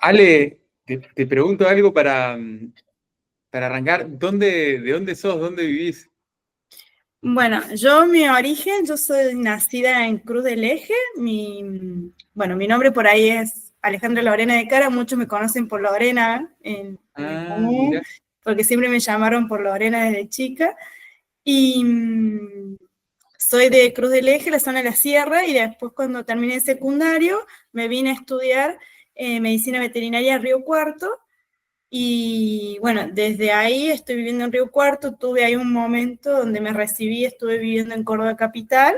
Ale, te pregunto algo para arrancar. ¿De dónde sos? ¿Dónde vivís? Bueno, mi origen, yo soy nacida en Cruz del Eje. Mi nombre por ahí es Alejandra Lorena de Cara. Muchos me conocen por Lorena en el Ah, común, mira. porque siempre me llamaron por Lorena desde chica. Y soy de Cruz del Eje, la zona de la Sierra, y después cuando terminé el secundario me vine a estudiar medicina veterinaria a Río Cuarto. Y bueno, desde ahí estoy viviendo en Río Cuarto. Tuve ahí un momento donde me recibí, estuve viviendo en Córdoba Capital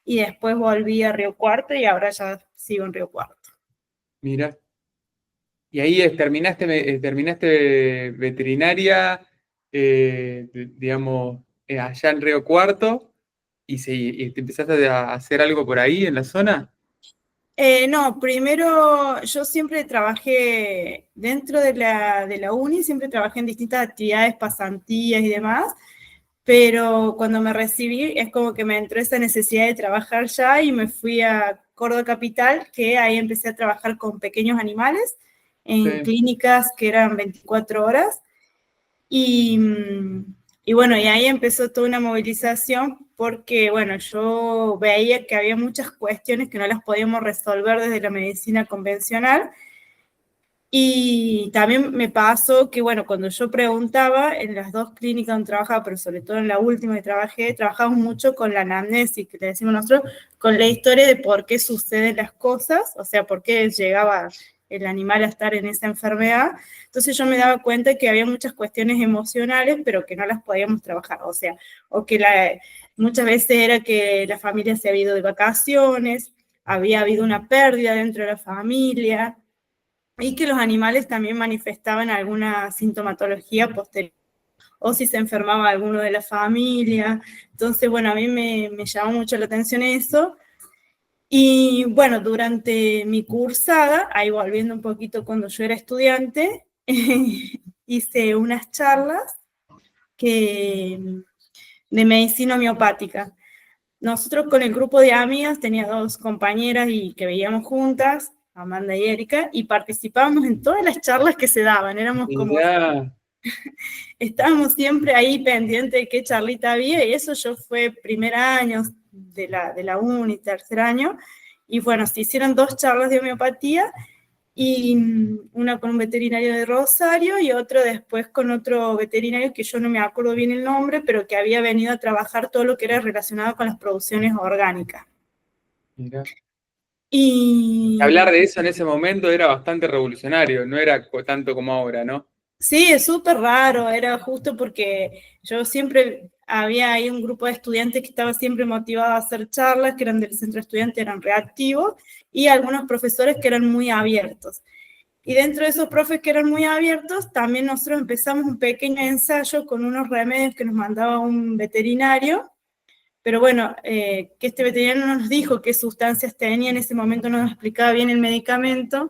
y después volví a Río Cuarto y ahora ya sigo en Río Cuarto. Mira. Y ahí terminaste veterinaria, digamos, allá en Río Cuarto, y te empezaste a hacer algo por ahí en la zona. No, primero yo siempre trabajé dentro de la uni, siempre trabajé en distintas actividades, pasantías y demás, pero cuando me recibí es como que me entró esa necesidad de trabajar ya y me fui a Córdoba Capital, que ahí empecé a trabajar con pequeños animales en Sí. clínicas que eran 24 horas. Y, y bueno, y ahí empezó toda una movilización porque, bueno, yo veía que había muchas cuestiones que no las podíamos resolver desde la medicina convencional. Y también me pasó que, bueno, cuando yo preguntaba en las dos clínicas donde trabajaba, pero sobre todo en la última que trabajé, trabajamos mucho con la anamnesis, que le decimos nosotros, con la historia de por qué suceden las cosas, o sea, por qué llegaba el animal a estar en esa enfermedad. Entonces yo me daba cuenta que había muchas cuestiones emocionales, pero que no las podíamos trabajar, o sea, o que muchas veces era que la familia se había ido de vacaciones, había habido una pérdida dentro de la familia, y que los animales también manifestaban alguna sintomatología posterior, o si se enfermaba alguno de la familia. Entonces, bueno, a mí me llamó mucho la atención eso. Y bueno, durante mi cursada, ahí volviendo un poquito cuando yo era estudiante, hice unas charlas que, de medicina homeopática. Nosotros con el grupo de amigas, tenía dos compañeras y que veíamos juntas, Amanda y Erika, y participábamos en todas las charlas que se daban. Éramos como, Mirá. estábamos siempre ahí pendientes de qué charlita había, y eso yo fue primer año de la uni, tercer año, y bueno, se hicieron dos charlas de homeopatía, y una con un veterinario de Rosario y otro después con otro veterinario que yo no me acuerdo bien el nombre, pero que había venido a trabajar todo lo que era relacionado con las producciones orgánicas. Mirá. Y Hablar de eso en ese momento era bastante revolucionario, no era tanto como ahora, ¿no? sí, es súper raro, era justo porque yo siempre había ahí un grupo de estudiantes que estaba siempre motivado a hacer charlas, que eran del centro estudiante, eran reactivos, y algunos profesores que eran muy abiertos. Y dentro de esos profes que eran muy abiertos, también nosotros empezamos un pequeño ensayo con unos remedios que nos mandaba un veterinario, pero bueno, que este veterinario no nos dijo qué sustancias tenía, en ese momento no nos explicaba bien el medicamento,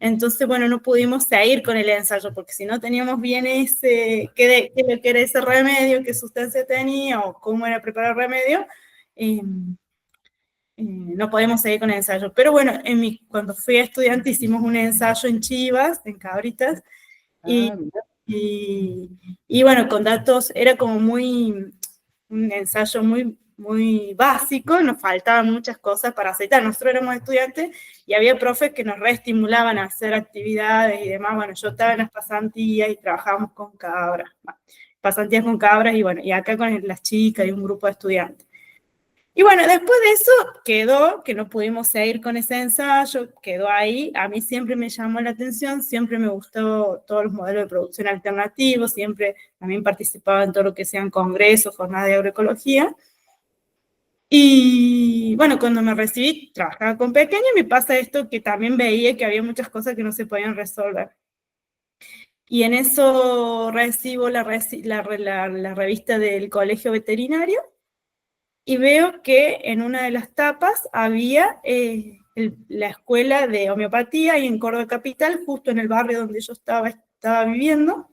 entonces bueno, no pudimos seguir con el ensayo, porque si no teníamos bien qué era ese remedio, qué sustancia tenía o cómo era preparar el remedio, eh, no podemos seguir con el ensayo. Pero bueno, cuando fui estudiante hicimos un ensayo en chivas, en cabritas, y, Ah, mirá. y, y bueno, con datos, era como un ensayo muy básico, nos faltaban muchas cosas para aceitar. Nosotros éramos estudiantes y había profes que nos reestimulaban a hacer actividades y demás. Bueno, yo estaba en las pasantías y trabajábamos con cabras, pasantías con cabras, y bueno, y acá con las chicas y un grupo de estudiantes. Y bueno, después de eso quedó, que no pudimos seguir con ese ensayo, quedó ahí. A mí siempre me llamó la atención, siempre me gustó todos los modelos de producción alternativos, siempre también participaba en todo lo que sean congresos, jornadas de agroecología. Y bueno, cuando me recibí, trabajaba con pequeños y me pasa esto que también veía que había muchas cosas que no se podían resolver. Y en eso recibo la revista del Colegio Veterinario y veo que en una de las tapas había la escuela de homeopatía ahí en Córdoba Capital, justo en el barrio donde yo estaba viviendo.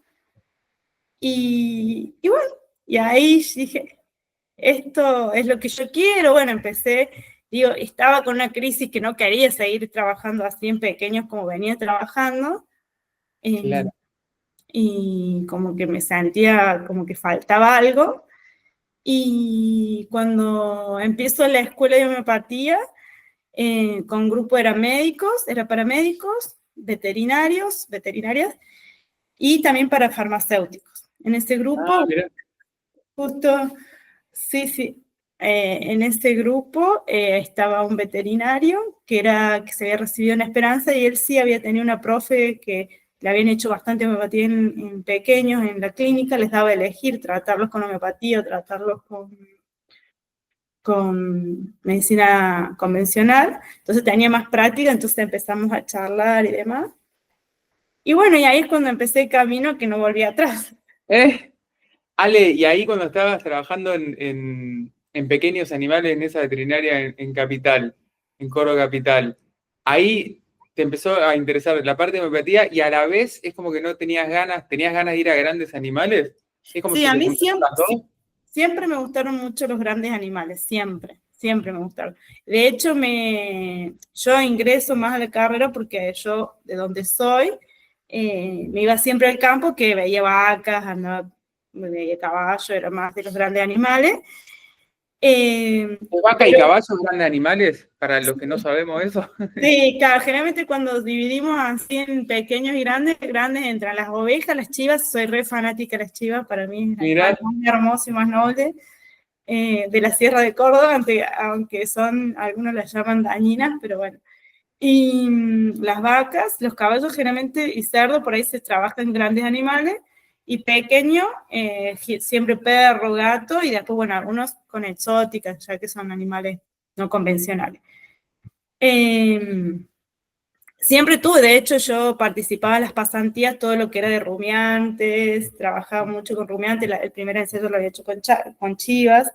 Y bueno, y ahí dije, esto es lo que yo quiero. Bueno, empecé, estaba con una crisis que no quería seguir trabajando así en pequeños como venía trabajando. eh, Claro. y como que me sentía como que faltaba algo. Y cuando empiezo la escuela de homeopatía, con grupo era médicos, era paramédicos, veterinarios, veterinarias, y también para farmacéuticos. En este Ah, grupo, mirá. justo, sí, sí, en este grupo estaba un veterinario que se había recibido en Esperanza y él sí había tenido una profe que le habían hecho bastante homeopatía en pequeños en la clínica, les daba a elegir tratarlos con homeopatía o tratarlos con medicina convencional, entonces tenía más práctica, entonces empezamos a charlar y demás. Y bueno, y ahí es cuando empecé el camino que no volví atrás. Eh, Ale, y ahí cuando estabas trabajando en pequeños animales en esa veterinaria en Capital, en Coro Capital, ahí te empezó a interesar la parte de homeopatía y a la vez es como que no tenías ganas de ir a grandes animales. Es como Sí, si a se mí juntaron siempre, las dos. siempre me gustaron mucho los grandes animales, siempre, siempre me gustaron. De hecho, yo ingreso más a la carrera porque yo, de donde soy, me iba siempre al campo que veía vacas, andaba, me veía caballo, era más de los grandes animales. Vaca y Pero caballo, grandes animales, para los que no sabemos eso. sí, claro, generalmente cuando dividimos así en pequeños y grandes, grandes entran las ovejas, las chivas, soy re fanática de las chivas, para mí es el animal Mirá, más hermoso y más noble de la Sierra de Córdoba, aunque son, algunos las llaman dañinas, pero bueno. Y las vacas, los caballos generalmente y cerdo, por ahí se trabajan grandes animales, y pequeño, siempre perro, gato, y después, bueno, algunos con exóticas, ya que son animales no convencionales. Eh, Siempre tuve, de hecho, yo participaba en las pasantías, todo lo que era de rumiantes, trabajaba mucho con rumiantes, el primer ensayo lo había hecho con chivas,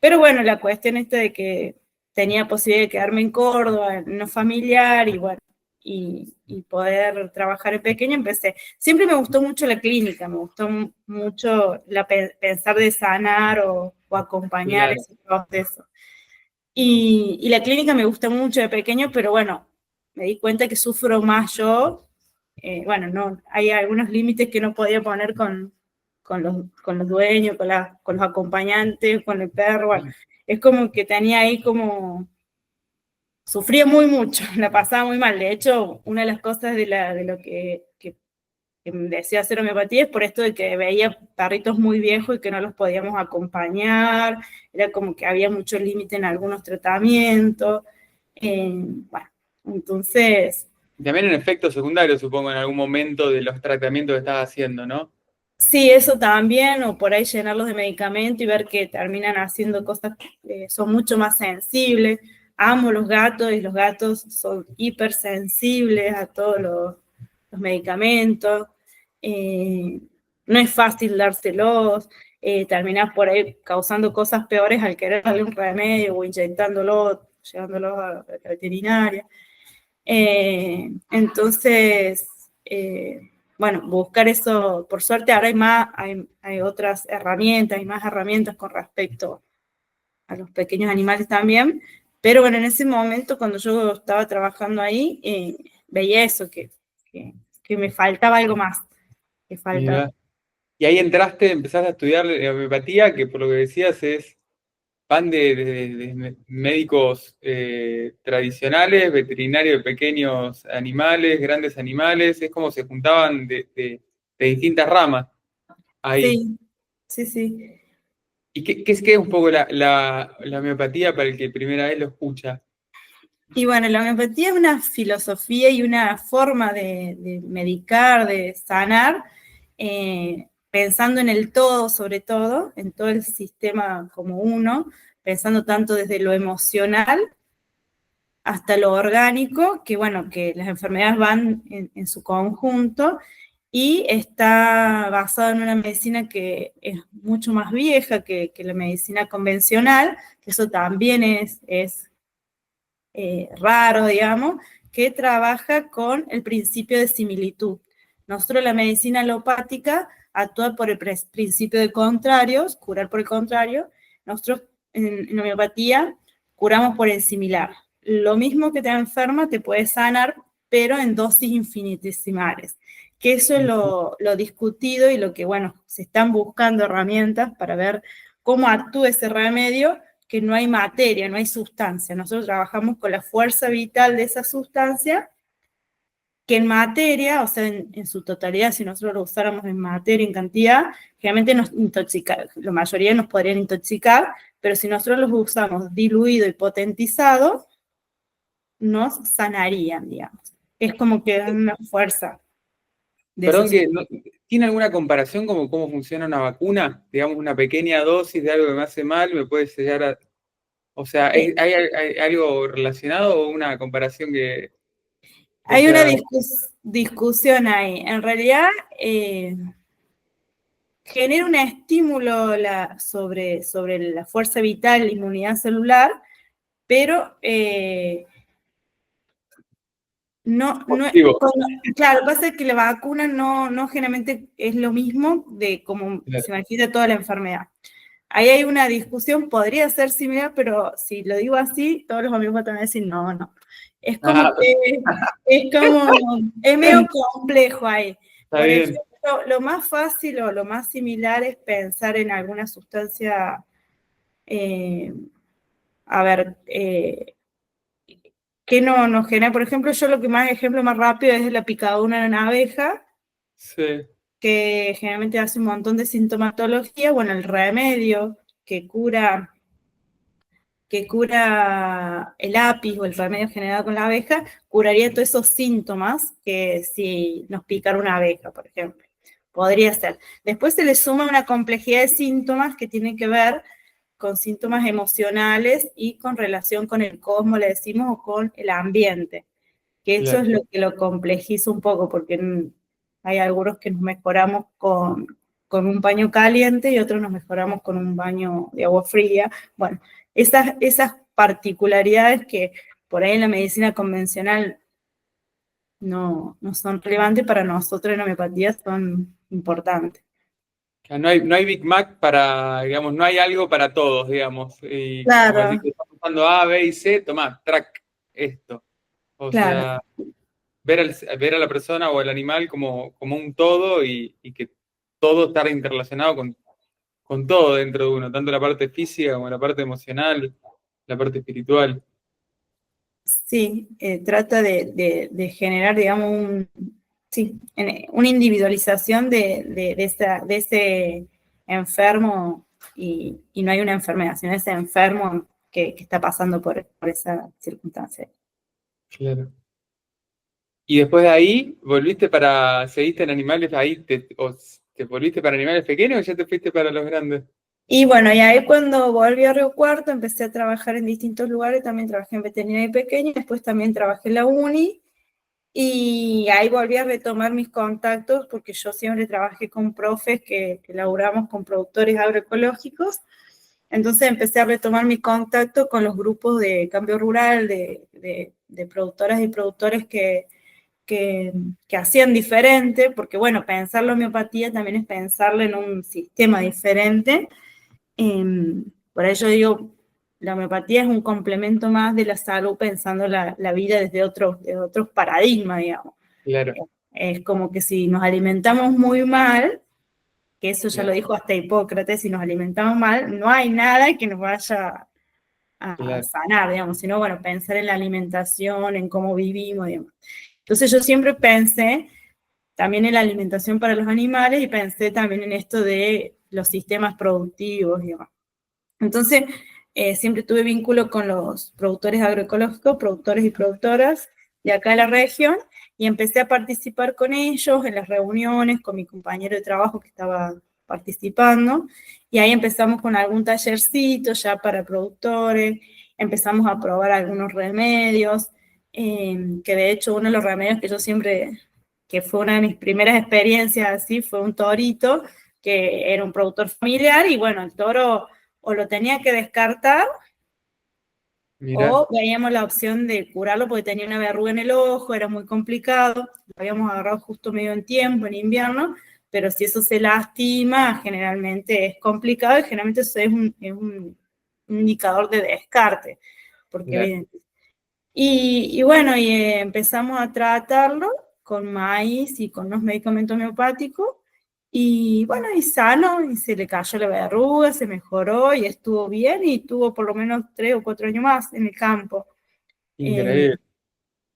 pero bueno, la cuestión esta de que tenía posibilidad de quedarme en Córdoba, no familiar, y bueno, y poder trabajar en pequeño, empecé. Siempre me gustó mucho la clínica, me gustó mucho pensar de sanar o acompañar claro. ese proceso. Y la clínica me gusta mucho de pequeño, pero bueno, me di cuenta que sufro más yo. Bueno, no, hay algunos límites que no podía poner con los dueños, con los acompañantes, con el perro. Bueno, es como que tenía ahí como, sufría muy mucho, la pasaba muy mal. De hecho, una de las cosas de lo que me decía hacer homeopatía es por esto de que veía perritos muy viejos y que no los podíamos acompañar, era como que había mucho límite en algunos tratamientos. Bueno, entonces, También en efecto secundario, supongo, en algún momento de los tratamientos que estabas haciendo, ¿no? sí, eso también, o por ahí llenarlos de medicamento y ver que terminan haciendo cosas que son mucho más sensibles. Amo los gatos y los gatos son hipersensibles a todos los medicamentos. Eh, no es fácil dárselos. Terminás por ahí causando cosas peores al querer darle un remedio o inyectándolo, llevándolo a la veterinaria. Entonces, bueno, buscar eso, por suerte ahora hay otras herramientas, hay más herramientas con respecto a los pequeños animales también, pero bueno, en ese momento cuando yo estaba trabajando ahí, veía eso, que me faltaba algo más, que faltaba. Mirá. Y ahí entraste, empezaste a estudiar homeopatía, que por lo que decías van de médicos tradicionales, veterinarios de pequeños animales, grandes animales, es como se juntaban de distintas ramas ahí. Sí, sí, sí. ¿Y qué es un poco la homeopatía para el que primera vez lo escucha? Y bueno, la homeopatía es una filosofía y una forma de medicar, de sanar, pensando en el todo, sobre todo, en todo el sistema como uno, pensando tanto desde lo emocional hasta lo orgánico, que bueno, que las enfermedades van en su conjunto, y está basado en una medicina que es mucho más vieja que la medicina convencional, que eso también es raro, digamos, que trabaja con el principio de similitud. Nosotros la medicina alopática actúa por el principio de contrarios, curar por el contrario. Nosotros en homeopatía curamos por el similar. Lo mismo que te enferma te puede sanar, pero en dosis infinitesimales. Que eso es lo discutido y lo que, bueno, se están buscando herramientas para ver cómo actúa ese remedio, que no hay materia, no hay sustancia. Nosotros trabajamos con la fuerza vital de esa sustancia, que en materia, o sea, en su totalidad, si nosotros lo usáramos en materia, en cantidad, generalmente nos intoxica, la mayoría nos podrían intoxicar, pero si nosotros los usamos diluido y potentizado, nos sanarían, digamos. Es como que dan una fuerza de Perdón, esos. que ¿tiene alguna comparación como cómo funciona una vacuna? Digamos, una pequeña dosis de algo que me hace mal, me puede sellar a... O sea, ¿hay algo relacionado o una comparación que Hay una sea... discusión ahí. En realidad, genera un estímulo sobre la fuerza vital, la inmunidad celular, pero Digo, claro, pasa que la vacuna no generalmente es lo mismo de como claro. se manifiesta toda la enfermedad. Ahí hay una discusión, podría ser similar, pero si lo digo así, todos los amigos van a decir, no. Es Ah, como que, es medio complejo ahí. está Por bien. ejemplo, lo más fácil o lo más similar es pensar en alguna sustancia, a ver, que no nos genera, por ejemplo, yo lo que más ejemplo más rápido es la picadura de una abeja, Sí, que generalmente hace un montón de sintomatología. Bueno, el remedio que cura el apis o el remedio generado con la abeja, curaría todos esos síntomas que si nos picara una abeja, por ejemplo. Podría ser. Después se le suma una complejidad de síntomas que tienen que ver con síntomas emocionales y con relación con el cosmos, le decimos, o con el ambiente, que eso claro. es lo que lo complejiza un poco, porque hay algunos que nos mejoramos con un baño caliente y otros nos mejoramos con un baño de agua fría. Bueno, esas particularidades que por ahí en la medicina convencional no son relevantes, para nosotros en homeopatía son importantes. No hay Big Mac para, digamos, no hay algo para todos, digamos. Y como decís, Claro, estás usando A, B y C, tomá, track, esto. O claro. sea, ver a la persona o al animal como un todo y que todo está interrelacionado con todo dentro de uno, tanto la parte física como la parte emocional, la parte espiritual. Sí, trata de generar, digamos, sí, una individualización de ese enfermo, y no hay una enfermedad, sino ese enfermo que está pasando por esa circunstancia. Claro. Y después de ahí, seguiste en animales, ahí te volviste para animales pequeños o ya te fuiste para los grandes. Y bueno, y ahí cuando volví a Río Cuarto empecé a trabajar en distintos lugares, también trabajé en veterinaria pequeña, después también trabajé en la UNI. Y ahí volví a retomar mis contactos, porque yo siempre trabajé con profes que laburamos con productores agroecológicos. Entonces empecé a retomar mi contacto con los grupos de cambio rural, de productoras y productores que, que hacían diferente, porque bueno, pensar la homeopatía también es pensarlo en un sistema diferente. Por ello digo, la homeopatía es un complemento más de la salud, pensando la vida de otros paradigmas, digamos. Claro, Es como que si nos alimentamos muy mal, que eso ya lo claro, dijo hasta Hipócrates, si nos alimentamos mal, no hay nada que nos vaya a claro. sanar, digamos, sino, bueno, pensar en la alimentación, en cómo vivimos, digamos. Entonces yo siempre pensé también en la alimentación para los animales y pensé también en esto de los sistemas productivos, digamos. Entonces, siempre tuve vínculo con los productores agroecológicos, productores y productoras de acá de la región, y empecé a participar con ellos en las reuniones, con mi compañero de trabajo que estaba participando, y ahí empezamos con algún tallercito ya para productores, empezamos a probar algunos remedios, que de hecho uno de los remedios que yo siempre, que fue una de mis primeras experiencias así, fue un torito, que era un productor familiar, y bueno, el toro o lo tenía que descartar, Mira, o veíamos la opción de curarlo porque tenía una verruga en el ojo, era muy complicado, lo habíamos agarrado justo medio en tiempo, en invierno, pero si eso se lastima, generalmente es complicado, y generalmente eso es un indicador de descarte, porque claro. Y bueno, empezamos a tratarlo con maíz y con los medicamentos homeopáticos. Y bueno, y sano, y se le cayó la verruga, se mejoró y estuvo bien y tuvo por lo menos 3 o 4 años más en el campo. Eh, Increíble.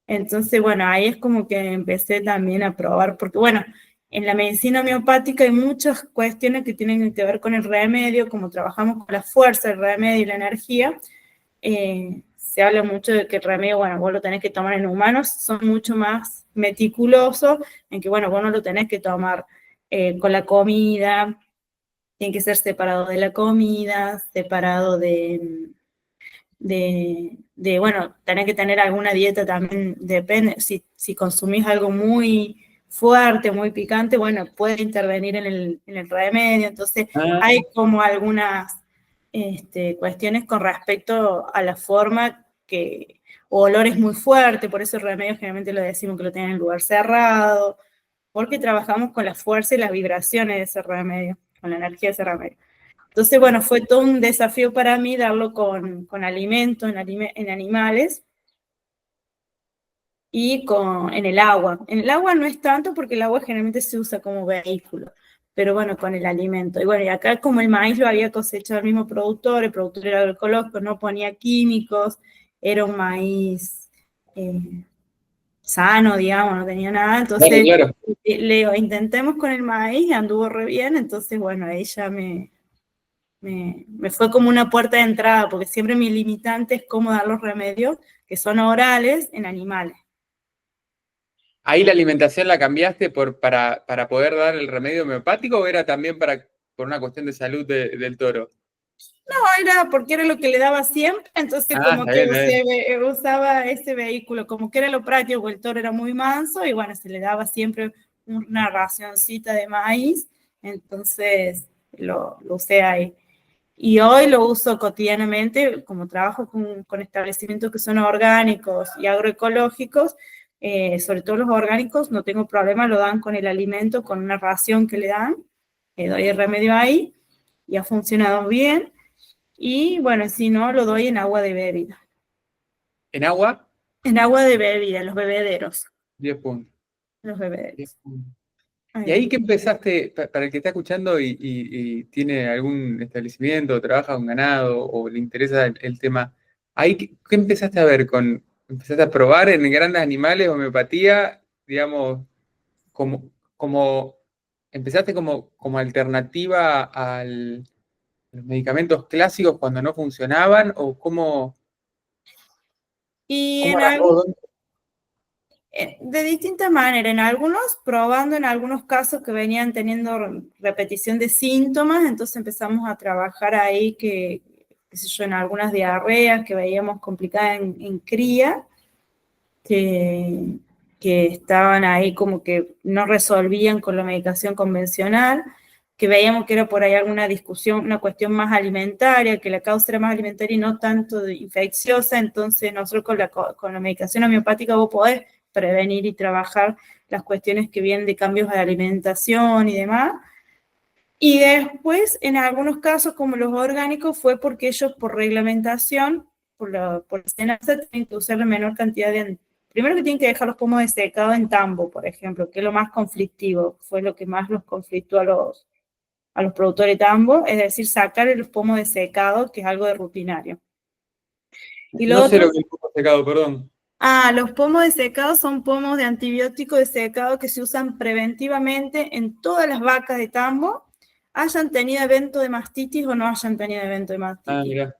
entonces, bueno, ahí es como que empecé también a probar, porque bueno, en la medicina homeopática hay muchas cuestiones que tienen que ver con el remedio, como trabajamos con la fuerza, el remedio y la energía. Se habla mucho de que el remedio, bueno, vos lo tenés que tomar en humanos, son mucho más meticulosos, en que, bueno, vos no lo tenés que tomar con la comida, tiene que ser separado de la comida, separado bueno, tenés que tener alguna dieta también, depende, si consumís algo muy fuerte, muy picante, bueno, puede intervenir en el remedio, entonces Ah, hay como algunas cuestiones con respecto a la forma o olor es muy fuerte, por eso el remedio generalmente lo decimos que lo tengan en lugar cerrado, porque trabajamos con la fuerza y las vibraciones de ese remedio, con la energía de ese remedio. Entonces, bueno, fue todo un desafío para mí darlo con alimentos, en animales y en el agua. En el agua no es tanto porque el agua generalmente se usa como vehículo, pero bueno, con el alimento. Y bueno, y acá como el maíz lo había cosechado el mismo productor, el productor era agroecológico, no ponía químicos, era un maíz sano, digamos, no tenía nada. claro, Entonces, claro. le intentemos con el maíz y anduvo re bien, entonces bueno, ahí ya me fue como una puerta de entrada, porque siempre mi limitante es cómo dar los remedios que son orales en animales. ¿Ahí la alimentación la cambiaste para poder dar el remedio homeopático o era también por una cuestión de salud del toro? No, era porque era lo que le daba siempre, entonces Ah, como está que bien, está bien. usaba ese vehículo, como que era lo práctico, el toro era muy manso y bueno, se le daba siempre una racioncita de maíz, entonces lo usé ahí. Y hoy lo uso cotidianamente, como trabajo con establecimientos que son orgánicos y agroecológicos, sobre todo los orgánicos, no tengo problema, lo dan con el alimento, con una ración que le dan, le doy el remedio ahí y ha funcionado bien. Y bueno, si no, lo doy en agua de bebida. ¿En agua? En agua de bebida, en los bebederos. 10 puntos. Los 10 bebederos. puntos. Ahí ¿Y ahí va. qué empezaste, para el que está escuchando y tiene algún establecimiento, o trabaja con ganado o le interesa el tema, ahí qué empezaste a ver empezaste a probar en grandes animales homeopatía, digamos, como empezaste como alternativa a los medicamentos clásicos cuando no funcionaban o Y cómo en arrancó? de distintas maneras, en algunos probando, en algunos casos que venían teniendo repetición de síntomas, entonces empezamos a trabajar ahí qué sé yo, en algunas diarreas que veíamos complicadas en cría, que, que estaban ahí como que no resolvían con la medicación convencional, que veíamos que era por ahí alguna discusión, una cuestión más alimentaria, que la causa era más alimentaria y no tanto infecciosa, entonces nosotros con la medicación homeopática vos podés prevenir y trabajar las cuestiones que vienen de cambios de alimentación y demás. Y después, en algunos casos, como los orgánicos, fue porque ellos, por reglamentación, por SENASA, tienen que usar la menor cantidad de... Primero que tienen que dejar los pomos de secado en tambo, por ejemplo, que es lo más conflictivo, fue lo que más los conflictó a los productores de tambo, es decir, sacar los pomos de secado, que es algo de rutinario. Y lo No sé otro, lo que es el poco secado, perdón. los pomos de secado son pomos de antibiótico de secado que se usan preventivamente en todas las vacas de tambo, hayan tenido evento de mastitis o no hayan tenido evento de Ah, mastitis. mirá.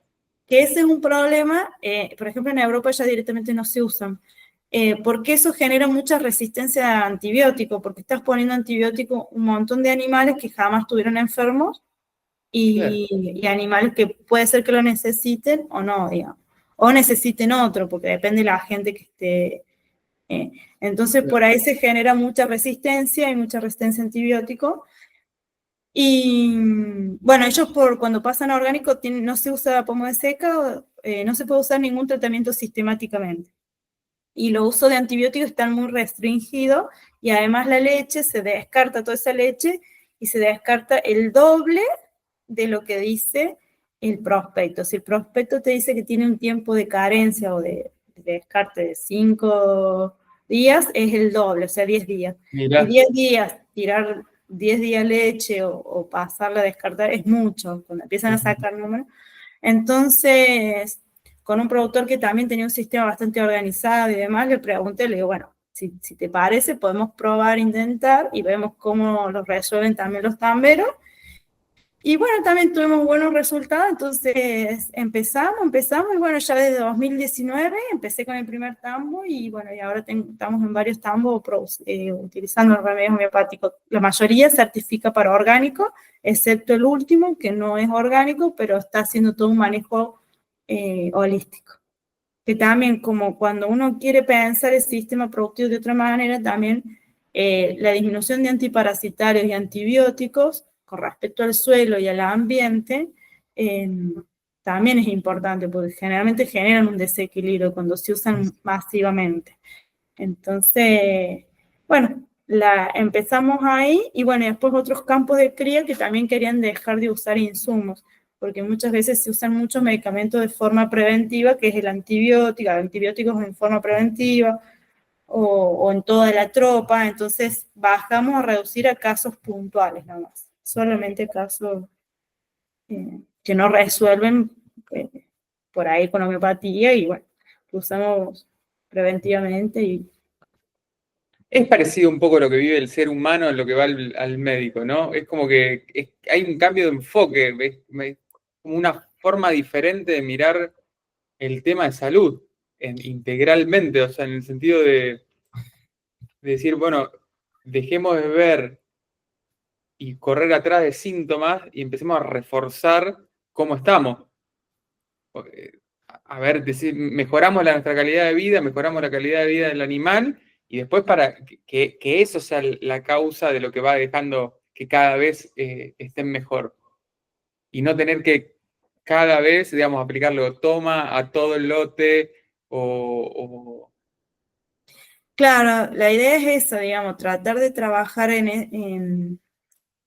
Que ese es un problema, por ejemplo, en Europa ya directamente no se usan, porque eso genera mucha resistencia a antibióticos, porque estás poniendo antibiótico un montón de animales que jamás estuvieron enfermos Claro, y animales que puede ser que lo necesiten o no, digamos. O necesiten otro, porque depende de la gente que esté. Eh, entonces, claro. por ahí se genera mucha resistencia y mucha resistencia a antibiótico. Y bueno, ellos cuando pasan a orgánico no se usa pomo de seca, no se puede usar ningún tratamiento sistemáticamente. Y los usos de antibióticos están muy restringidos y además la leche, se descarta toda esa leche y se descarta el doble de lo que dice el prospecto. Si el prospecto te dice que tiene un tiempo de carencia o de descarte de 5 días es el doble, o sea, 10 días. Mirá. Y 10 días, tirar 10 días leche o pasarla a descartar es mucho, cuando empiezan a sacar números. Entonces, con un productor que también tenía un sistema bastante organizado y demás, le pregunté, le digo, bueno, si te parece, podemos probar, intentar, y vemos cómo lo resuelven también los tamberos. Y bueno, también tuvimos buenos resultados, entonces empezamos, y bueno, ya desde 2019 empecé con el primer tambo, y bueno, y ahora estamos en varios tambos utilizando remedios homeopáticos. La mayoría certifica para orgánico, excepto el último, que no es orgánico, pero está haciendo todo un manejo holístico. Que también, como cuando uno quiere pensar el sistema productivo de otra manera, también la disminución de antiparasitarios y antibióticos con respecto al suelo y al ambiente también es importante, porque generalmente generan un desequilibrio cuando se usan masivamente. Entonces, bueno, empezamos ahí, y bueno, y después otros campos de cría que también querían dejar de usar insumos, porque muchas veces se usan muchos medicamentos de forma preventiva, que es el antibiótico, antibióticos en forma preventiva, o en toda la tropa. Entonces bajamos a reducir a casos puntuales nada más, solamente casos que no resuelven eh, por ahí con homeopatía, y bueno, lo usamos preventivamente. Y Es parecido un poco a lo que vive el ser humano en lo que va al médico, ¿no? Es como que hay un cambio de enfoque, como una forma diferente de mirar el tema de salud integralmente, o sea, en el sentido de decir, bueno, dejemos de ver y correr atrás de síntomas y empecemos a reforzar cómo estamos. A ver, decir, mejoramos nuestra calidad de vida, mejoramos la calidad de vida del animal, y después para que eso sea la causa de lo que va dejando que cada vez estén mejor. Y no tener que cada vez, digamos, aplicarlo toma a todo el lote o... claro, la idea es esa, digamos, tratar de trabajar en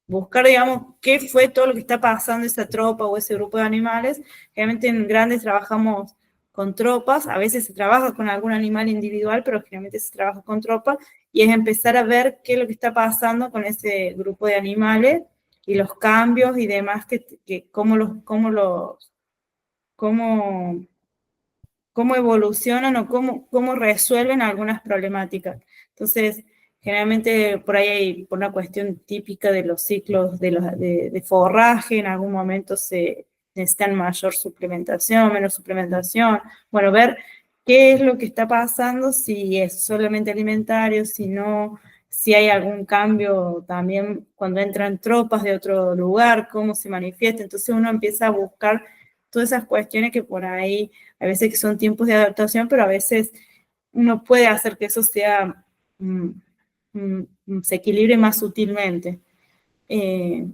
buscar, digamos, qué fue todo lo que está pasando esa tropa o ese grupo de animales. Generalmente en grandes trabajamos con tropas, a veces se trabaja con algún animal individual, pero generalmente se trabaja con tropas, y es empezar a ver qué es lo que está pasando con ese grupo de animales y los cambios y demás, cómo evolucionan o cómo resuelven algunas problemáticas. Entonces, generalmente por ahí hay, por una cuestión típica de los ciclos de forraje, en algún momento se necesitan mayor suplementación, menos suplementación. Bueno, ver qué es lo que está pasando, si es solamente alimentario, si no, si hay algún cambio también cuando entran tropas de otro lugar, cómo se manifiesta. Entonces uno empieza a buscar todas esas cuestiones que por ahí a veces que son tiempos de adaptación, pero a veces uno puede hacer que eso sea, se equilibre más sutilmente.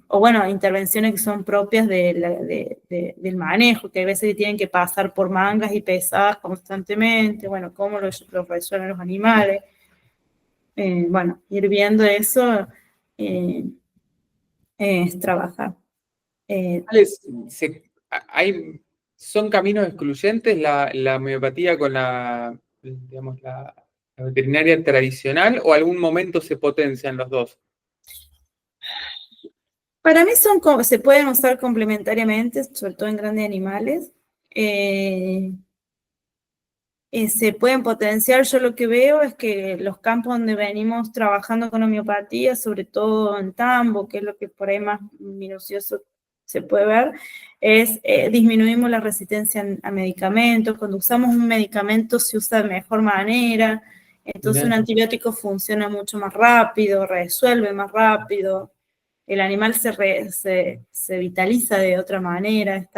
O bueno, intervenciones que son propias del manejo, que a veces tienen que pasar por mangas y pesadas constantemente, bueno, cómo lo resuelven los animales. Bueno, ir viendo eso es trabajar. Hay, ¿son caminos excluyentes la homeopatía con digamos, la veterinaria tradicional, o algún momento se potencian los dos? Para mí se pueden usar complementariamente, sobre todo en grandes animales. Se pueden potenciar. Yo lo que veo es que los campos donde venimos trabajando con homeopatía, sobre todo en tambo, que es lo que por ahí más minucioso se puede ver, es disminuimos la resistencia a medicamentos. Cuando usamos un medicamento se usa de mejor manera, entonces un antibiótico funciona mucho más rápido, resuelve más rápido, el animal se vitaliza de otra manera,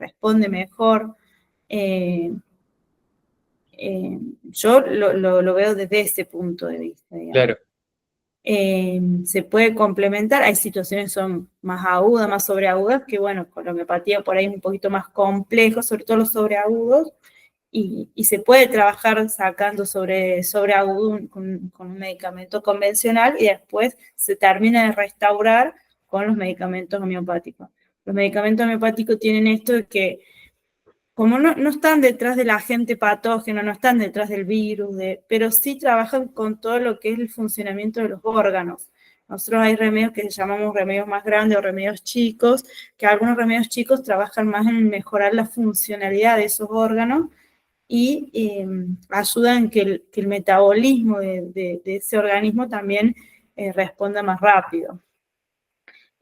responde mejor. Yo lo veo desde ese punto de vista, digamos. Claro. Se puede complementar, hay situaciones que son más agudas, más sobreagudas, que bueno, con la homeopatía por ahí es un poquito más complejo, sobre todo los sobreagudos, y se puede trabajar sacando sobreagudo con un medicamento convencional, y después se termina de restaurar con los medicamentos homeopáticos. Los medicamentos homeopáticos tienen esto de que como no están detrás del agente patógeno, no están detrás del virus, pero sí trabajan con todo lo que es el funcionamiento de los órganos. Nosotros hay remedios que llamamos remedios más grandes o remedios chicos, que algunos remedios chicos trabajan más en mejorar la funcionalidad de esos órganos y ayudan que el metabolismo de ese organismo también responda más rápido.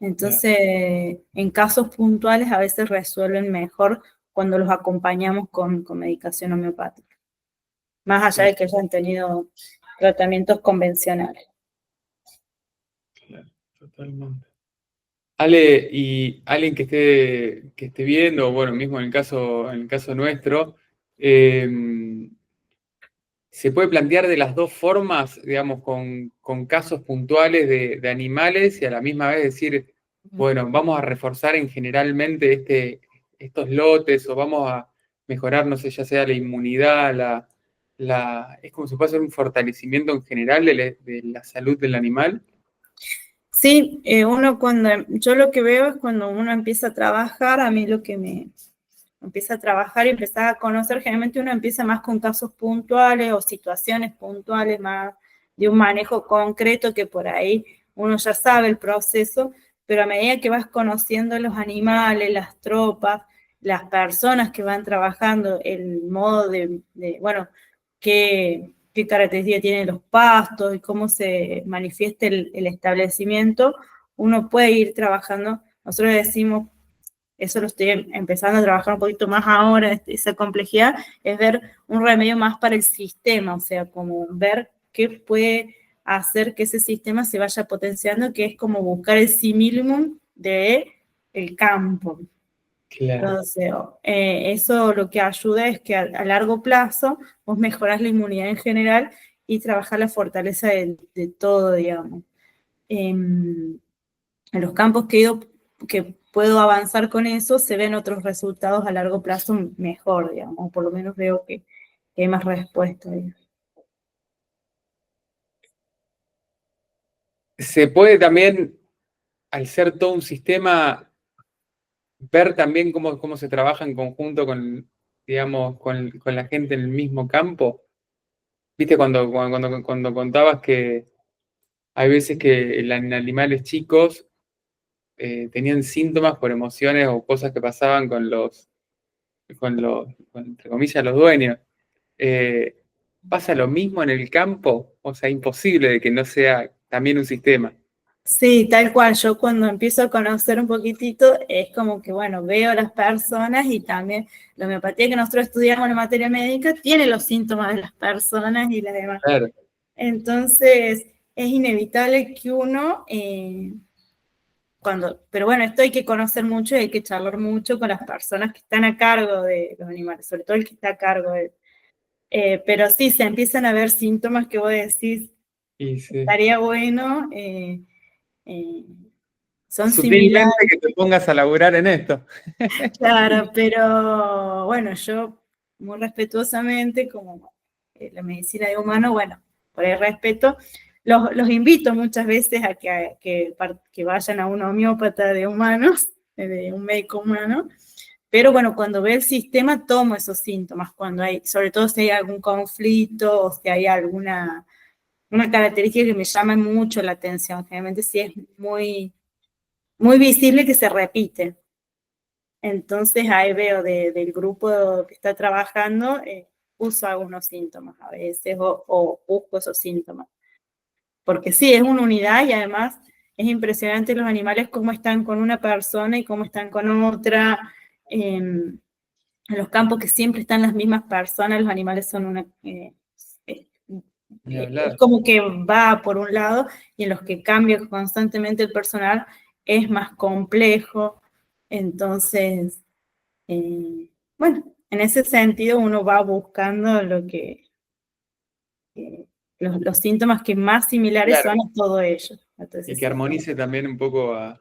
Entonces, en casos puntuales a veces resuelven mejor cuando los acompañamos con medicación homeopática, más allá de que hayan tenido tratamientos convencionales. Claro, totalmente. Ale, y alguien que esté viendo, bueno, mismo en el caso nuestro, se puede plantear de las dos formas, digamos, con casos puntuales de animales y a la misma vez decir, bueno, vamos a reforzar en generalmente estos lotes o vamos a mejorar, no sé, ya sea la inmunidad, es como si puede ser un fortalecimiento en general de la salud del animal. Sí, yo lo que veo es cuando uno empieza a trabajar, a mí lo que me empieza a trabajar y empieza a conocer, generalmente uno empieza más con casos puntuales o situaciones puntuales, más de un manejo concreto que por ahí uno ya sabe el proceso, pero a medida que vas conociendo los animales, las tropas, las personas que van trabajando, el modo bueno, qué características tienen los pastos y cómo se manifiesta el establecimiento, uno puede ir trabajando. Nosotros decimos, eso lo estoy empezando a trabajar un poquito más ahora, esa complejidad, es ver un remedio más para el sistema, o sea, como ver qué puede hacer que ese sistema se vaya potenciando, que es como buscar el similumum de el campo. Claro. Entonces, eso lo que ayuda es que a largo plazo vos mejorás la inmunidad en general y trabajás la fortaleza de todo, digamos. En los campos que puedo avanzar con eso, se ven otros resultados a largo plazo mejor, digamos, o por lo menos veo que hay más respuesta. Se puede también, al ser todo un sistema, ver también cómo se trabaja en conjunto con, digamos, con la gente en el mismo campo. ¿Viste cuando contabas que hay veces que en animales chicos tenían síntomas por emociones o cosas que pasaban entre comillas, los dueños? Eh, ¿Pasa lo mismo en el campo? O sea, imposible de que no sea también un sistema. Sí, tal cual. Yo cuando empiezo a conocer un poquitito, es como que, bueno, veo a las personas y también la homeopatía que nosotros estudiamos en materia médica tiene los síntomas de las personas y las demás. Claro. Entonces, es inevitable que uno, pero bueno, esto hay que conocer mucho y hay que charlar mucho con las personas que están a cargo de los animales, sobre todo el que está a cargo de. Pero sí, se empiezan a ver síntomas que vos decís, Y sí. estaría bueno. Son similares, Sutilmente que te pongas a laburar en esto. claro, pero bueno, yo muy respetuosamente, como la medicina de humano, bueno, por el respeto, los invito muchas veces a que vayan a un homeópata de humanos, de un médico humano, pero bueno, cuando ve el sistema tomo esos síntomas, cuando hay, sobre todo si hay algún conflicto o si hay una característica que me llama mucho la atención, generalmente si es muy, muy visible que se repite. Entonces ahí veo del grupo que está trabajando, uso algunos síntomas a veces o busco esos síntomas. Porque sí, es una unidad y además es impresionante los animales cómo están con una persona y cómo están con otra. En los campos que siempre están las mismas personas, los animales son Ni es hablar. como que va por un lado y en los que cambia constantemente el personal es más complejo. Entonces, bueno, en ese sentido uno va buscando los síntomas que más similares Claro. son a todo ello. A todo ese Y que sistema. armonice también un poco a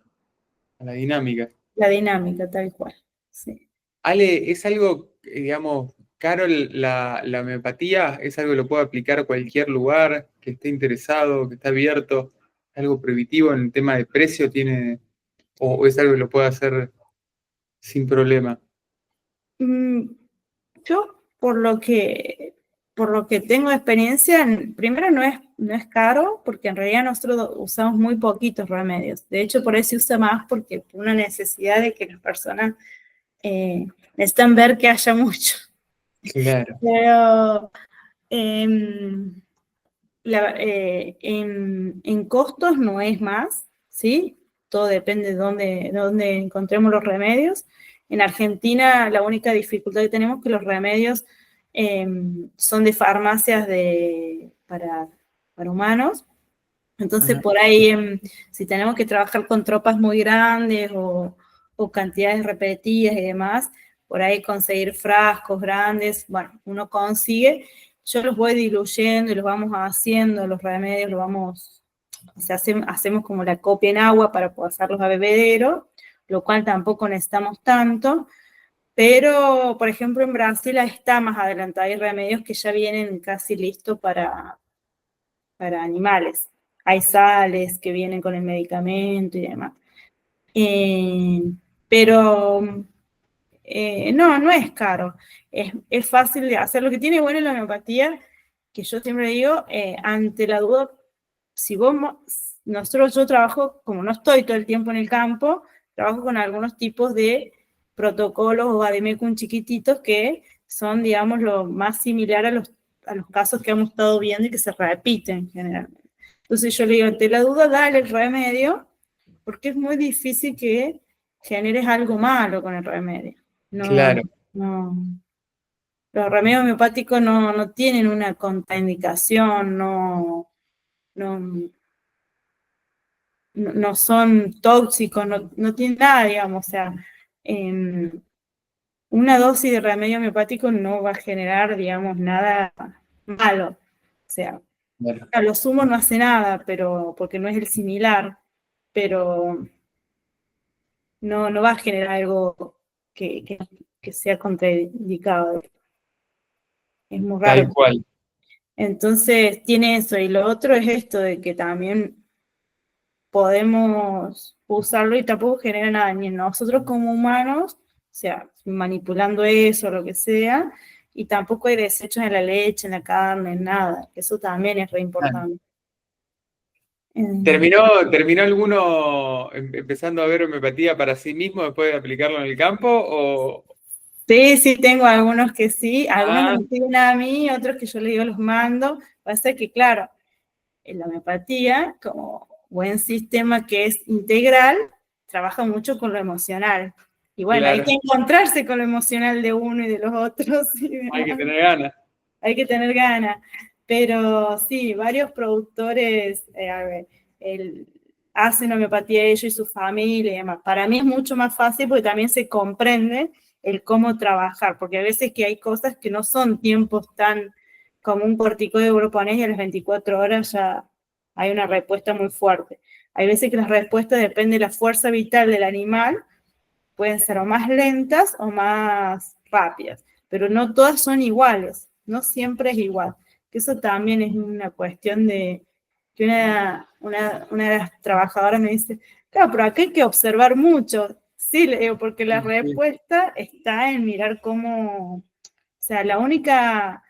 la dinámica. La dinámica, tal cual. Sí. Ale, ¿es algo, digamos, caro la homeopatía? ¿Es algo que lo puede aplicar a cualquier lugar que esté interesado, que esté abierto? ¿Algo prohibitivo en el tema de precio tiene, o es algo que lo puede hacer sin problema? Yo, por lo que tengo experiencia, primero no es caro, porque en realidad nosotros usamos muy poquitos remedios. De hecho, por eso se usa más, porque una necesidad de que las personas necesitan ver que haya mucho. Claro. Pero en costos no es más, ¿sí? Todo depende de dónde encontremos los remedios. En Argentina la única dificultad que tenemos es que los remedios son de farmacias para humanos. Entonces Ajá. por ahí, si tenemos que trabajar con tropas muy grandes o cantidades repetidas y demás, por ahí conseguir frascos grandes, bueno, uno consigue. Yo los voy diluyendo y los vamos haciendo, los remedios los vamos, o sea, hacemos como la copia en agua para pasarlos a bebedero, lo cual tampoco necesitamos tanto, pero, por ejemplo, en Brasil está más adelantado, hay remedios que ya vienen casi listos para animales. Hay sales que vienen con el medicamento y demás. Eh, pero no es caro. Es fácil de hacer. Lo que tiene bueno la homeopatía, que yo siempre digo, ante la duda, si vos, yo trabajo, como no estoy todo el tiempo en el campo, trabajo con algunos tipos de protocolos o vademecum chiquititos que son, digamos, lo más similar a los casos que hemos estado viendo y que se repiten generalmente. Entonces yo le digo, ante la duda, dale el remedio, porque es muy difícil que generes algo malo con el remedio. No, Claro. no. Los remedios homeopáticos no tienen una contraindicación, no, no son tóxicos, no tienen nada, digamos, o sea, una dosis de remedio homeopático no va a generar, digamos, nada malo. O sea, Claro. a lo sumo no hace nada, pero porque no es el similar, pero no va a generar algo que sea contraindicado. Es muy Tal raro. cual. Entonces tiene eso. Y lo otro es esto de que también podemos usarlo y tampoco genera nada ni en nosotros como humanos, o sea, manipulando eso, lo que sea, y tampoco hay desechos en la leche, en la carne, en nada. Eso también es re Ah, importante. ¿Terminó alguno empezando a ver homeopatía para sí mismo después de aplicarlo en el campo? O... Sí, sí, tengo algunos que sí, algunos me Ah, lo piden a mí, otros que yo les digo los mando. Pasa que, claro, en la homeopatía, como buen sistema que es integral, trabaja mucho con lo emocional. Y bueno, hay claro, que encontrarse con lo emocional de uno y de los otros. Y hay que demás. tener ganas. Hay que tener ganas. Pero sí, varios productores hacen homeopatía ellos y su familia y demás. Para mí es mucho más fácil porque también se comprende el cómo trabajar, porque a veces que hay cosas que no son tiempos tan como un corticoide vos lo ponés y a las 24 horas ya hay una respuesta muy fuerte. Hay veces que las respuestas dependen de la fuerza vital del animal, pueden ser o más lentas o más rápidas, pero no todas son iguales, no siempre es igual. Que eso también es una cuestión de que una de las trabajadoras me dice, claro, pero acá hay que observar mucho. Sí, le digo, porque la Sí, respuesta está en mirar cómo, o sea, la única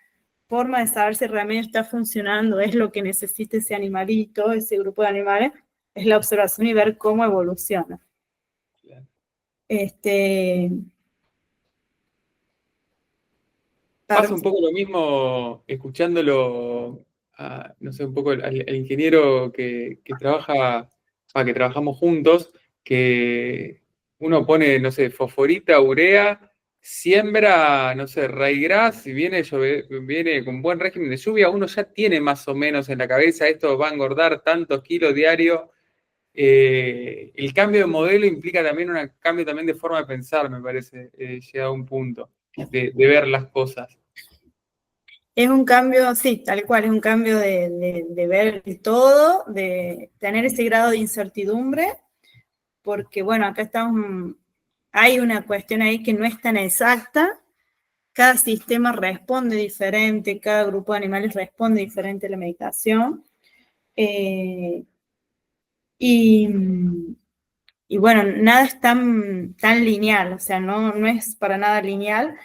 forma de saber si el remedio está funcionando es lo que necesita ese animalito, ese grupo de animales, es la observación y ver cómo evoluciona. claro. Este, Pasa un poco lo mismo escuchándolo, no sé, un poco al ingeniero que trabaja, que trabajamos juntos, que uno pone, no sé, fosforita, urea, siembra, no sé, raigras, y viene con buen régimen de lluvia, uno ya tiene más o menos en la cabeza, esto va a engordar tantos kilos diarios. El cambio de modelo implica también un cambio también de forma de pensar, me parece, llega a un punto, de ver las cosas. es un cambio, sí, tal cual, es un cambio de ver todo, de tener ese grado de incertidumbre, porque bueno, acá estamos, hay una cuestión ahí que no es tan exacta, cada sistema responde diferente, cada grupo de animales responde diferente a la medicación, eh, y, y, bueno, nada es tan lineal, o sea, no es para nada lineal,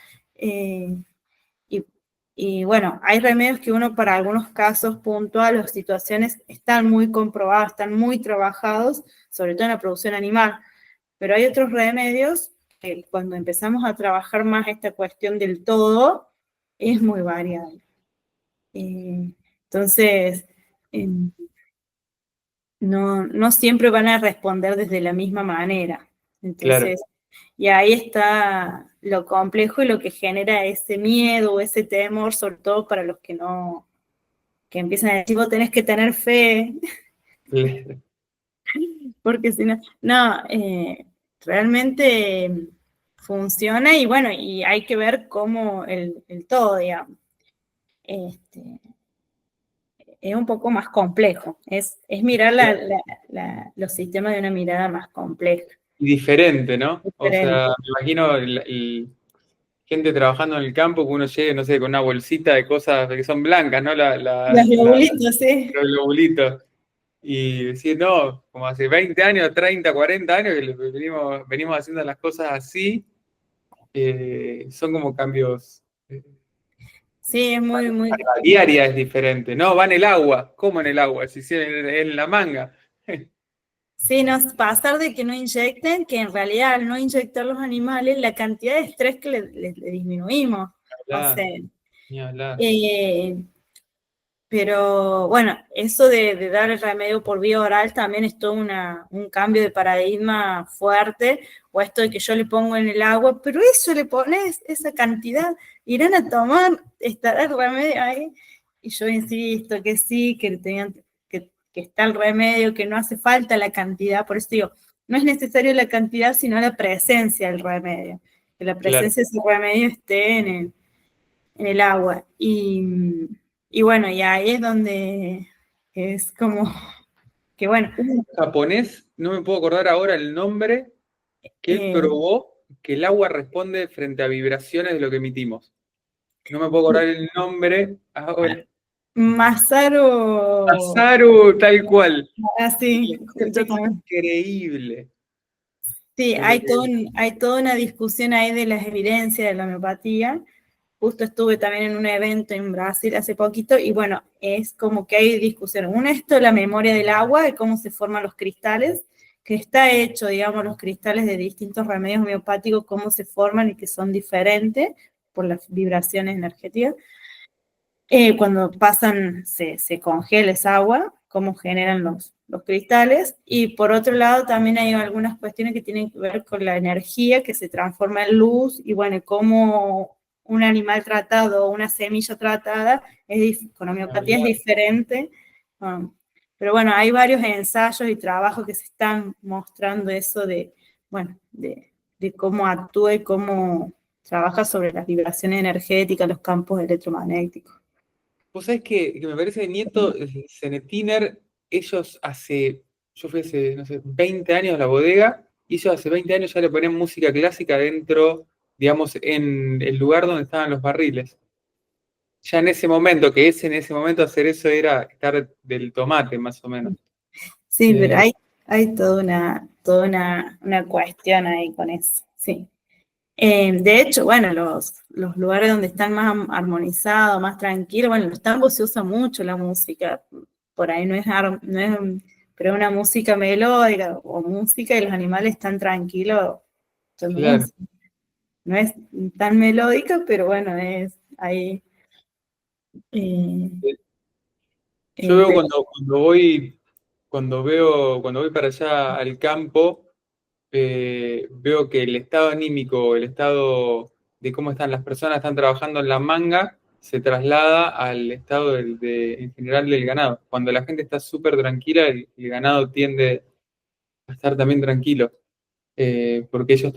Y bueno, hay remedios que uno para algunos casos puntuales o situaciones están muy comprobados, están muy trabajados, sobre todo en la producción animal. Pero hay otros remedios que cuando empezamos a trabajar más esta cuestión del todo, es muy variable. Entonces, eh, no siempre van a responder desde la misma manera. Claro. Entonces, y ahí está lo complejo y lo que genera ese miedo o ese temor, sobre todo para los que no, que empiezan a decir, vos tenés que tener fe, porque si no, no, realmente funciona y bueno, y hay que ver cómo el todo, digamos. Este, es un poco más complejo, es mirar los sistemas de una mirada más compleja. Y diferente, ¿no? O sea, Diferente. me imagino gente trabajando en el campo que uno llegue, no sé, con una bolsita de cosas que son blancas, ¿no? Los globulitos, sí. Los globulitos. Y decir, no, como hace 20 años, 30, 40 años que venimos haciendo las cosas así, son como cambios. Sí, es muy, muy. La diaria es diferente. No, va en el agua. ¿Cómo en el agua? Si sí, en la manga. Sí, nos pasar de que no inyecten, que en realidad al no inyectar los animales, la cantidad de estrés que le disminuimos. O sea, Ni hablar. eh, pero bueno, eso de dar el remedio por vía oral también es todo un cambio de paradigma fuerte, o esto de que yo le pongo en el agua, pero eso le pones, esa cantidad, irán a tomar, estará el remedio ahí. Y yo insisto que sí, que está el remedio, que no hace falta la cantidad, por eso digo, no es necesario la cantidad, sino la presencia del remedio, que la Claro. presencia de ese remedio esté en el agua. Y bueno, y ahí es donde es como que bueno. Un japonés, no me puedo acordar ahora el nombre, que él eh, probó que el agua responde frente a vibraciones de lo que emitimos. No me puedo acordar el nombre ahora. Masaru, Masaru, tal cual. Y así, es una yo cosa también. increíble. Sí, De lo que, hay toda una discusión ahí de las evidencias de la homeopatía. Justo estuve también en un evento en Brasil hace poquito y bueno, es como que hay discusión. Uno, esto, la memoria del agua, de cómo se forman los cristales, que está hecho, digamos, los cristales de distintos remedios homeopáticos, cómo se forman y que son diferentes por las vibraciones energéticas. Cuando pasan, se congela esa agua, cómo generan los cristales. Y por otro lado, también hay algunas cuestiones que tienen que ver con la energía que se transforma en luz y bueno, cómo un animal tratado o una semilla tratada con homeopatía es diferente. Um, pero bueno, hay varios ensayos y trabajos que se están mostrando eso bueno, de cómo actúa y cómo trabaja sobre las vibraciones energéticas, los campos electromagnéticos. vos sabés que me parece que Nieto, Zenetiner, ellos yo fui hace, no sé, 20 años a la bodega, y ellos hace 20 años ya le ponían música clásica dentro, digamos, en el lugar donde estaban los barriles. Ya en ese momento, en ese momento hacer eso era estar del tomate, más o menos. Sí, pero Eh, hay toda una cuestión ahí con eso, sí. De hecho, bueno, los lugares donde están más armonizados, más tranquilos, bueno, en los tangos se usa mucho la música, por ahí no es pero una música melódica o música y los animales están tranquilos, son claro. música. No es tan melódica, pero bueno, es ahí. eh, Yo veo pero cuando voy para allá al campo, veo que el estado anímico, el estado de cómo están las personas, están trabajando en la manga, se traslada al estado en general del ganado. Cuando la gente está súper tranquila, el ganado tiende a estar también tranquilo, porque ellos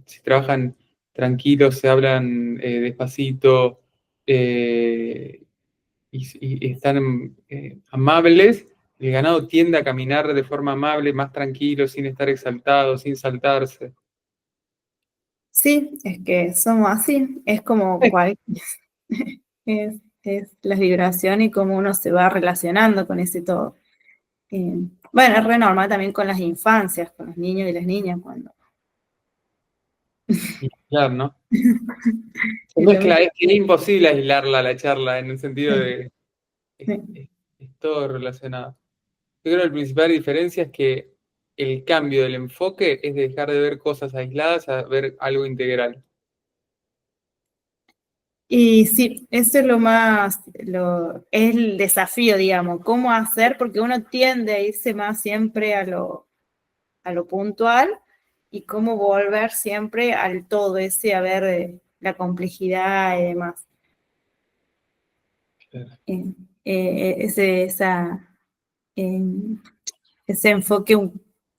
si trabajan tranquilos, se hablan despacito, y están amables, el ganado tiende a caminar de forma amable, más tranquilo, sin estar exaltado, sin saltarse. sí, es que somos así, es como es la vibración y cómo uno se va relacionando con ese todo. Bueno, es re normal también con las infancias, con los niños y las niñas, cuando Claro, ¿no? Se Y lo mezcla, mismo, es que es imposible aislarla la charla en el sentido sí, de sí. es todo relacionado. Yo creo que la principal diferencia es que el cambio del enfoque es dejar de ver cosas aisladas a ver algo integral. Y sí, eso es lo más, es el desafío, digamos, cómo hacer, porque uno tiende a irse más siempre a lo puntual y cómo volver siempre al todo ese, a ver la complejidad y demás. Claro. Eh, ese, eh, ese enfoque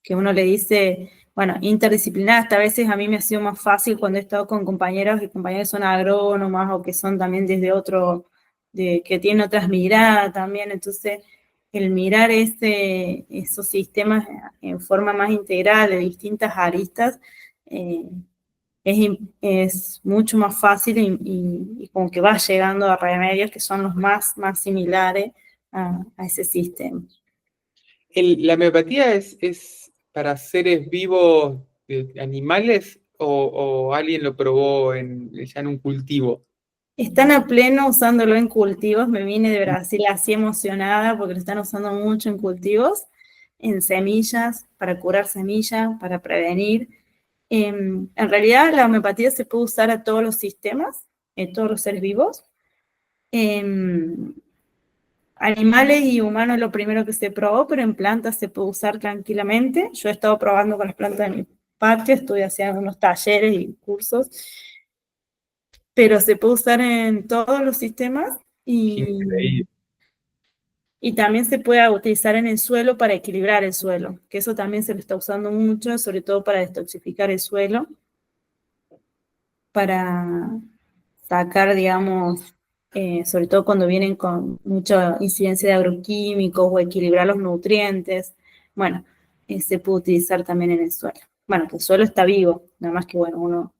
que uno le dice, bueno, interdisciplinar, hasta a veces a mí me ha sido más fácil cuando he estado con compañeros y compañeros que son agrónomas o que son también desde otro, que tienen otras miradas también, entonces el mirar esos sistemas en forma más integral de distintas aristas eh, es mucho más fácil y como que va llegando a remedios que son los más similares a ese sistema. ¿La homeopatía es para seres vivos, animales, o alguien lo probó ya en un cultivo? Están a pleno usándolo en cultivos. Me vine de Brasil así emocionada porque lo están usando mucho en cultivos, en semillas, para curar semillas, para prevenir. En realidad, la homeopatía se puede usar a todos los sistemas, en todos los seres vivos. En animales y humanos es lo primero que se probó, pero en plantas se puede usar tranquilamente. Yo he estado probando con las plantas de mi patio, estuve haciendo unos talleres y cursos, pero se puede usar en todos los sistemas Increíble. y también se puede utilizar en el suelo para equilibrar el suelo, que eso también se lo está usando mucho, sobre todo para detoxificar el suelo, para sacar, digamos, sobre todo cuando vienen con mucha incidencia de agroquímicos o equilibrar los nutrientes. Bueno, se puede utilizar también en el suelo. Bueno, que el suelo está vivo, nada más que bueno, uno,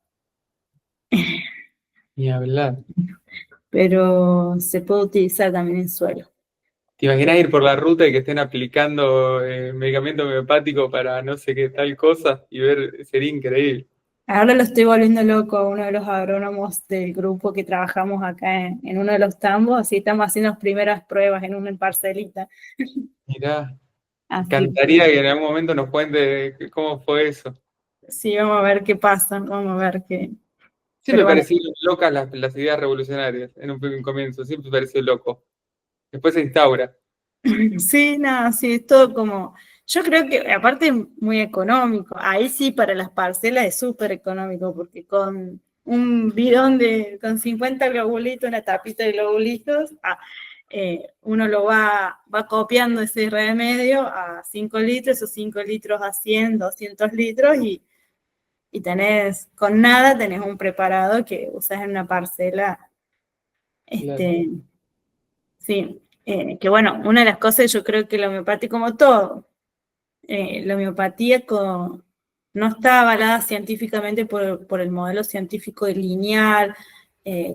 Ni hablar. pero se puede utilizar también en suelo. ¿Te imaginas ir por la ruta y que estén aplicando medicamento homeopático para no sé qué tal cosa y ver? Sería increíble. Ahora lo estoy volviendo loco a uno de los agrónomos del grupo que trabajamos acá en uno de los tambos, así estamos haciendo las primeras pruebas en una parcelita. Mirá, me Así encantaría que en algún momento nos cuente cómo fue eso. que sí, vamos a ver qué pasa, vamos a ver qué. Siempre Pero me bueno, parecieron locas las ideas revolucionarias en un comienzo, siempre me pareció loco. Después se instaura. sí, nada, sí, es todo como, yo creo que aparte es muy económico, ahí sí para las parcelas es súper económico, porque con un bidón con 50 globulitos, una tapita de globulitos, uno va copiando ese remedio a 5 litros, o 5 litros a 100, 200 litros, y con nada tenés un preparado que usas en una parcela, Claro. este, sí, que bueno, una de las cosas yo creo que la homeopatía como todo, la homeopatía no está avalada científicamente por el modelo científico lineal,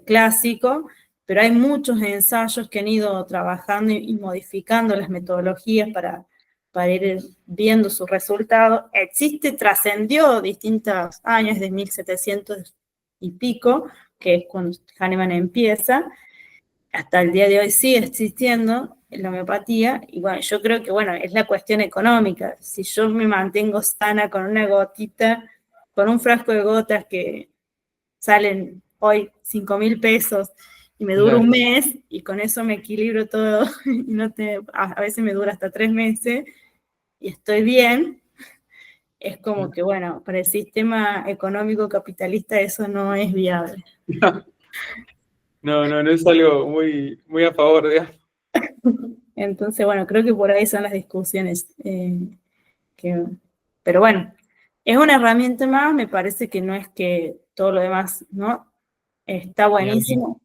clásico, pero hay muchos ensayos que han ido trabajando y modificando las metodologías para ir viendo sus resultados. Trascendió distintos años, de 1700 y pico, que es cuando Hahnemann empieza, hasta el día de hoy sigue existiendo la homeopatía, y bueno, yo creo que, bueno, es la cuestión económica. Si yo me mantengo sana con una gotita, con un frasco de gotas que salen hoy 5.000 pesos y me dura un Claro. mes, y con eso me equilibro todo, y a veces me dura hasta 3 meses, y estoy bien, es como que, bueno, para el sistema económico capitalista eso no es viable. No, no, no es algo muy a favor, digamos. Entonces, bueno, creo que por ahí son las discusiones. Que, pero bueno, es una herramienta más, me parece que no es que todo lo demás, ¿no? Está Ni hablar. buenísimo.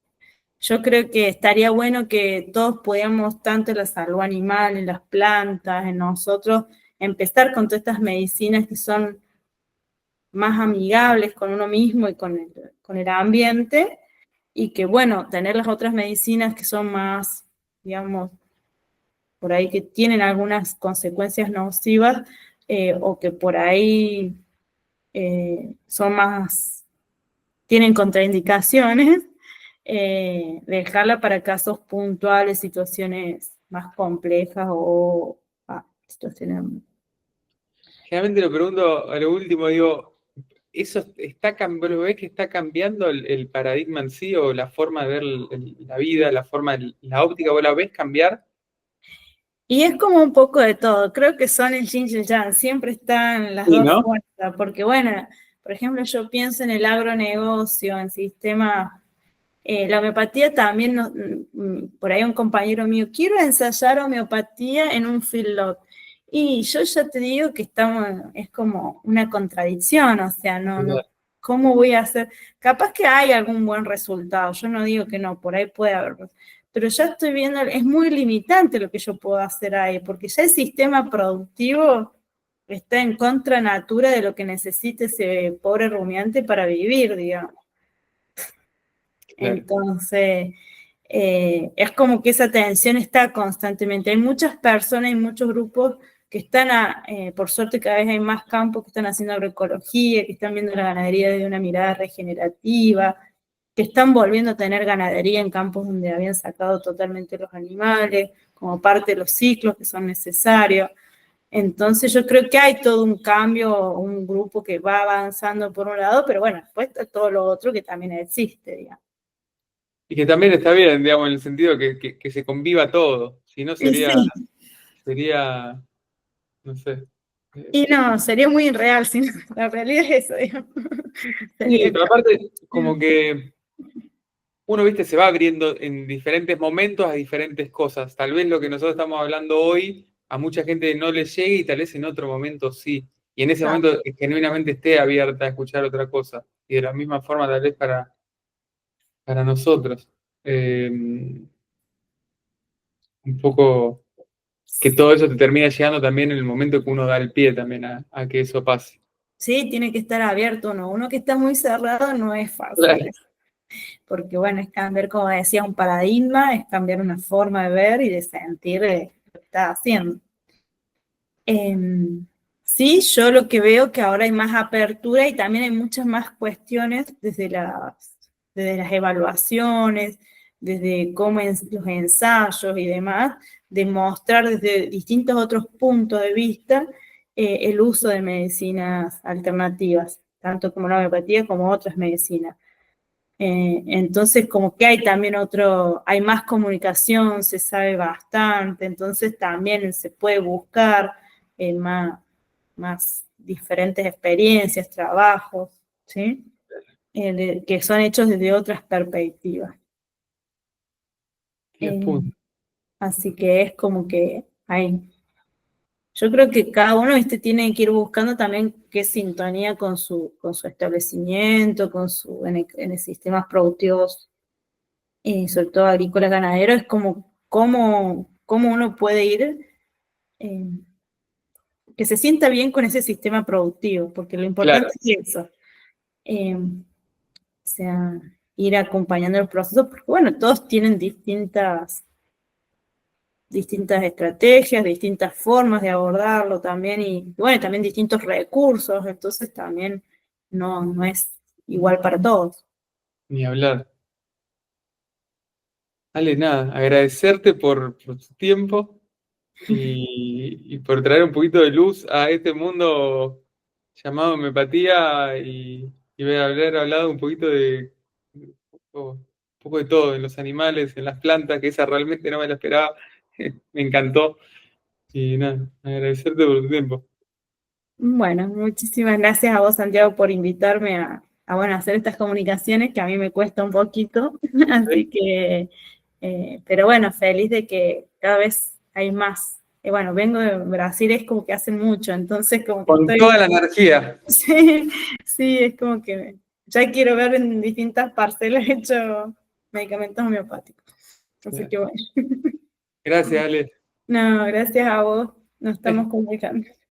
Yo creo que estaría bueno que todos podamos, tanto en la salud animal, en las plantas, en nosotros, empezar con todas estas medicinas que son más amigables con uno mismo y con el ambiente, y que, bueno, tener las otras medicinas que son más, digamos, por ahí que tienen algunas consecuencias nocivas, o que por ahí son más tienen contraindicaciones, dejarla para casos puntuales, situaciones más complejas o situaciones... Generalmente lo pregunto a lo último, digo, ¿eso está cambiando, lo ves que está cambiando el paradigma en sí o la forma de ver la vida, la forma, la óptica, vos la ves cambiar? Y es como un poco de todo, creo que son el yin y el yang, siempre están las Sí, dos ¿no? fuerzas, porque bueno, por ejemplo, yo pienso en el agronegocio, en sistemas, la homeopatía también, por ahí un compañero mío, quiero ensayar homeopatía en un feedlot, y yo ya te digo que es como una contradicción, o sea, no, ¿cómo voy a hacer? Capaz que hay algún buen resultado, yo no digo que no, por ahí puede haber, pero ya estoy viendo, es muy limitante lo que yo puedo hacer ahí, porque ya el sistema productivo está en contra natura de lo que necesita ese pobre rumiante para vivir, digamos. Claro. Entonces, es como que esa tensión está constantemente. Hay muchas personas y muchos grupos que están, por suerte cada vez hay más campos que están haciendo agroecología, que están viendo la ganadería desde una mirada regenerativa, que están volviendo a tener ganadería en campos donde habían sacado totalmente los animales, como parte de los ciclos que son necesarios. Entonces yo creo que hay todo un cambio, un grupo que va avanzando por un lado, pero bueno, después está todo lo otro que también existe, digamos. Y que también está bien, digamos, en el sentido que se conviva todo, si no Y sería, sí, sería, no sé. y no, sería muy irreal, si no, la realidad es eso, digamos. Sí, Sería pero aparte, como que uno, viste, se va abriendo en diferentes momentos a diferentes cosas. Tal vez lo que nosotros estamos hablando hoy a mucha gente no le llegue y tal vez en otro momento sí. Y en ese claro. momento genuinamente esté abierta a escuchar otra cosa. Y de la misma forma tal vez para nosotros. Un poco que todo eso te termina llegando también en el momento que uno da el pie también a que eso pase. Sí, tiene que estar abierto, ¿no? Uno que está muy cerrado no es fácil, Claro. porque bueno, es cambiar, como decía, un paradigma, es cambiar una forma de ver y de sentir lo que está haciendo. Sí, yo lo que veo que ahora hay más apertura y también hay muchas más cuestiones desde las evaluaciones, desde los ensayos y demás, de mostrar desde distintos otros puntos de vista el uso de medicinas alternativas, tanto como la homeopatía como otras medicinas. Entonces, como que hay también hay más comunicación, se sabe bastante, entonces también se puede buscar más diferentes experiencias, trabajos, ¿sí? Que son hechos desde otras perspectivas. Diez Eh, puntos. Así que es como que yo creo que cada uno, ¿viste? Tiene que ir buscando también qué sintonía con su establecimiento, en el sistemas productivos, sobre todo agrícola ganadero, es como cómo uno puede ir, eh, que se sienta bien con ese sistema productivo, porque lo Claro. importante es eso, o sea, ir acompañando el proceso, porque bueno, todos tienen distintas estrategias, distintas formas de abordarlo también, y bueno, también distintos recursos, entonces también no es igual para todos. Ni hablar. Ale, nada, agradecerte por tu tiempo y por traer un poquito de luz a este mundo llamado homeopatía y haber hablado un poquito un poco de todo, en los animales, en las plantas, que esa realmente no me la esperaba. Me encantó. Y nada, agradecerte por tu tiempo. Bueno, muchísimas gracias a vos, Santiago, por invitarme bueno, hacer estas comunicaciones que a mí me cuesta un poquito. Así que, pero bueno, feliz de que cada vez hay más. Bueno, vengo de Brasil, es como que hacen mucho, entonces como que Con estoy, toda la energía. sí, sí, es como que ya quiero ver en distintas parcelas hecho medicamentos homeopáticos. Así que bueno. Gracias, Ale. No, gracias a vos, nos estamos comunicando.